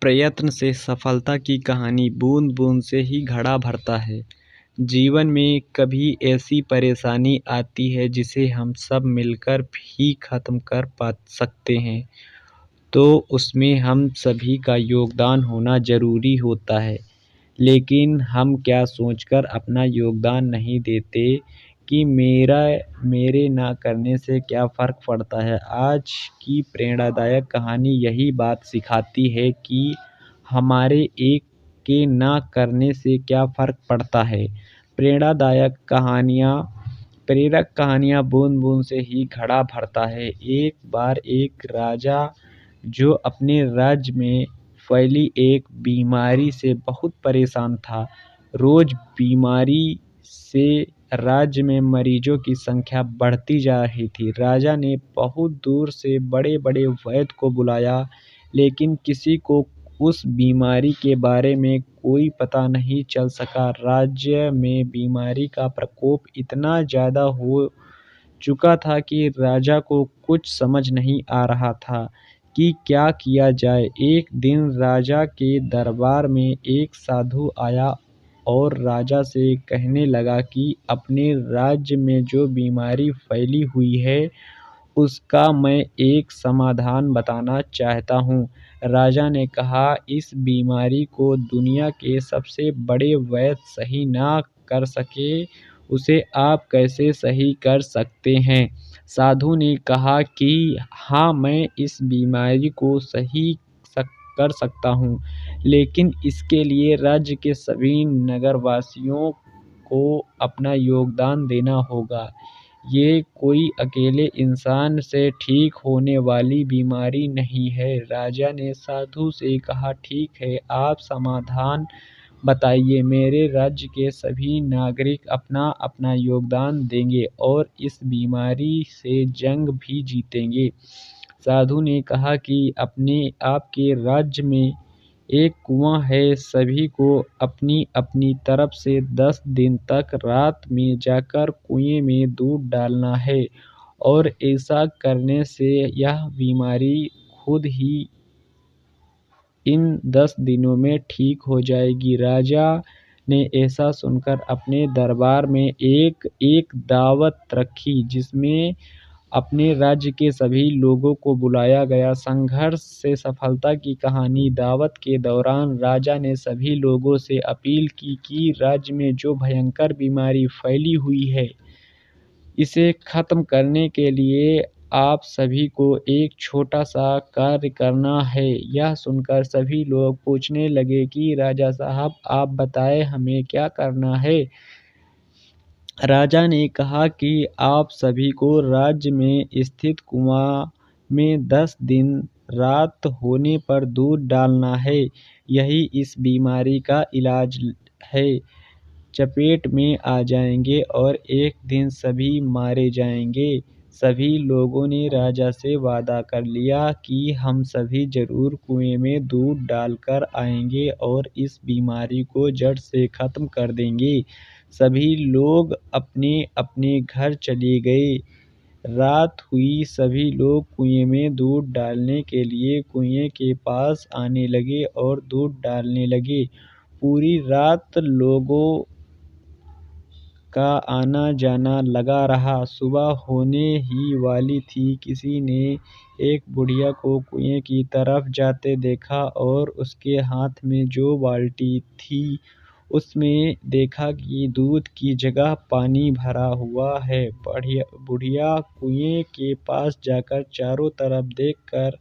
प्रयत्न से सफलता की कहानी बूंद बूंद से ही घड़ा भरता है। जीवन में कभी ऐसी परेशानी आती है जिसे हम सब मिलकर भी खत्म कर पा सकते हैं, तो उसमें हम सभी का योगदान होना ज़रूरी होता है। लेकिन हम क्या सोचकर अपना योगदान नहीं देते कि मेरे ना करने से क्या फ़र्क पड़ता है। आज की प्रेरणादायक कहानी यही बात सिखाती है कि हमारे एक के ना करने से क्या फ़र्क पड़ता है। प्रेरणादायक कहानियाँ प्रेरक कहानियाँ बूंद-बूंद से ही घड़ा भरता है। एक बार एक राजा जो अपने राज्य में फैली एक बीमारी से बहुत परेशान था। रोज़ बीमारी से राज्य में मरीजों की संख्या बढ़ती जा रही थी। राजा ने बहुत दूर से बड़े-बड़े वैद्य को बुलाया, लेकिन किसी को उस बीमारी के बारे में कोई पता नहीं चल सका। राज्य में बीमारी का प्रकोप इतना ज़्यादा हो चुका था कि राजा को कुछ समझ नहीं आ रहा था कि क्या किया जाए। एक दिन राजा के दरबार में एक साधु आया और राजा से कहने लगा कि अपने राज्य में जो बीमारी फैली हुई है, उसका मैं एक समाधान बताना चाहता हूँ। राजा ने कहा, इस बीमारी को दुनिया के सबसे बड़े वैद्य सही ना कर सके, उसे आप कैसे सही कर सकते हैं? साधु ने कहा कि हाँ, मैं इस बीमारी को सही कर सकता हूँ, लेकिन इसके लिए राज्य के सभी नगरवासियों को अपना योगदान देना होगा। ये कोई अकेले इंसान से ठीक होने वाली बीमारी नहीं है। राजा ने साधु से कहा, ठीक है, आप समाधान बताइए। मेरे राज्य के सभी नागरिक अपना-अपना योगदान देंगे और इस बीमारी से जंग भी जीतेंगे। साधु ने कहा कि आपके राज्य में एक कुआँ है, सभी को अपनी-अपनी तरफ से 10 दिन तक रात में जाकर कुएँ में दूध डालना है और ऐसा करने से यह बीमारी खुद ही इन 10 दिनों में ठीक हो जाएगी। राजा ने ऐसा सुनकर अपने दरबार में एक दावत रखी, जिसमें अपने राज्य के सभी लोगों को बुलाया गया। संघर्ष से सफलता की कहानी। दावत के दौरान राजा ने सभी लोगों से अपील की कि राज्य में जो भयंकर बीमारी फैली हुई है, इसे खत्म करने के लिए आप सभी को एक छोटा-सा कार्य करना है। यह सुनकर सभी लोग पूछने लगे कि राजा साहब, आप बताएँ, हमें क्या करना है? राजा ने कहा कि आप सभी को राज्य में स्थित कुआँ में 10 दिन रात होने पर दूध डालना है। यही इस बीमारी का इलाज है। चपेट में आ जाएंगे और एक दिन सभी मारे जाएंगे। सभी लोगों ने राजा से वादा कर लिया कि हम सभी जरूर कुएं में दूध डालकर आएंगे और इस बीमारी को जड़ से खत्म कर देंगे। सभी लोग अपने-अपने घर चले गए। रात हुई, सभी लोग कुएं में दूध डालने के लिए कुएं के पास आने लगे और दूध डालने लगे। पूरी रात लोगों का आना-जाना लगा रहा। सुबह होने ही वाली थी, किसी ने एक बुढ़िया को कुएं की तरफ जाते देखा और उसके हाथ में जो बाल्टी थी, उसमें देखा कि दूध की जगह पानी भरा हुआ है। बुढ़िया कुएं के पास जाकर चारों तरफ देखकर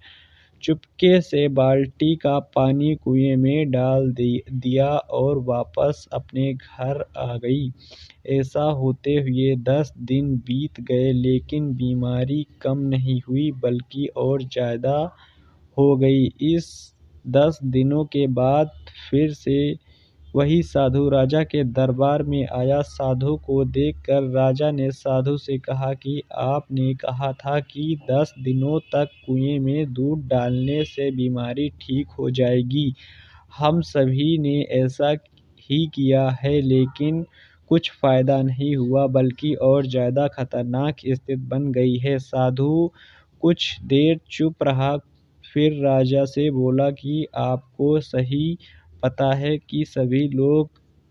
चुपके से बाल्टी का पानी कुएं में डाल दिया और वापस अपने घर आ गई। ऐसा होते हुए 10 दिन बीत गए, लेकिन बीमारी कम नहीं हुई बल्कि और ज़्यादा हो गई। इस 10 दिनों के बाद फिर से वही साधु राजा के दरबार में आया। साधु को देखकर राजा ने साधु से कहा कि आपने कहा था कि 10 दिनों तक कुएं में दूध डालने से बीमारी ठीक हो जाएगी। हम सभी ने ऐसा ही किया है, लेकिन कुछ फ़ायदा नहीं हुआ बल्कि और ज़्यादा खतरनाक स्थिति बन गई है। साधु कुछ देर चुप रहा, फिर राजा से बोला कि आपको सही पता है कि सभी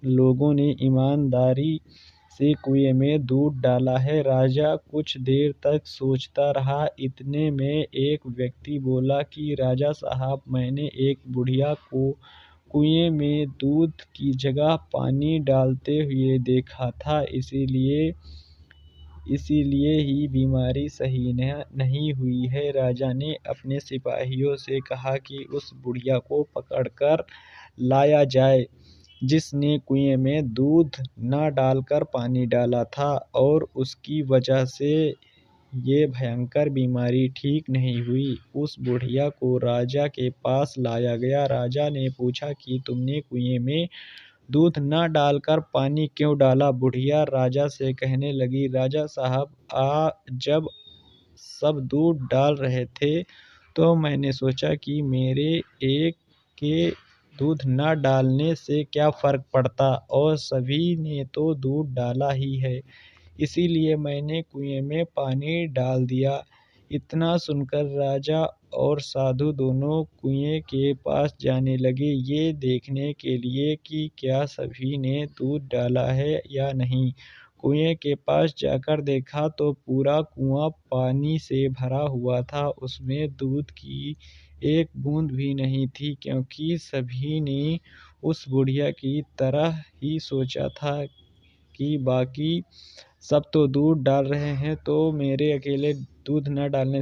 लोगों ने ईमानदारी से कुएं में दूध डाला है। राजा कुछ देर तक सोचता रहा। इतने में एक व्यक्ति बोला कि राजा साहब, मैंने एक बुढ़िया को कुएं में दूध की जगह पानी डालते हुए देखा था, इसीलिए ही बीमारी सही नहीं हुई है। राजा ने अपने सिपाहियों से कहा कि उस बुढ़िया को पकड़कर लाया जाए जिसने कुएं में दूध न डालकर पानी डाला था, और उसकी वजह से ये भयंकर बीमारी ठीक नहीं हुई। उस बुढ़िया को राजा के पास लाया गया। राजा ने पूछा कि तुमने कुएं में दूध न डालकर पानी क्यों डाला? बुढ़िया राजा से कहने लगी, राजा साहब, जब सब दूध डाल रहे थे तो मैंने सोचा कि मेरे एक के दूध न डालने से क्या फर्क पड़ता, और सभी ने तो दूध डाला ही है, इसीलिए मैंने कुएं में पानी डाल दिया। इतना सुनकर राजा और साधु दोनों कुएं के पास जाने लगे, ये देखने के लिए कि क्या सभी ने दूध डाला है या नहीं। कुएं के पास जाकर देखा तो पूरा कुआं पानी से भरा हुआ था। उसमें दूध की एक बूंद भी नहीं थी, क्योंकि सभी ने उस बुढ़िया की तरह ही सोचा था कि बाकी सब तो दूध डाल रहे हैं, तो मेरे अकेले दूध न डालने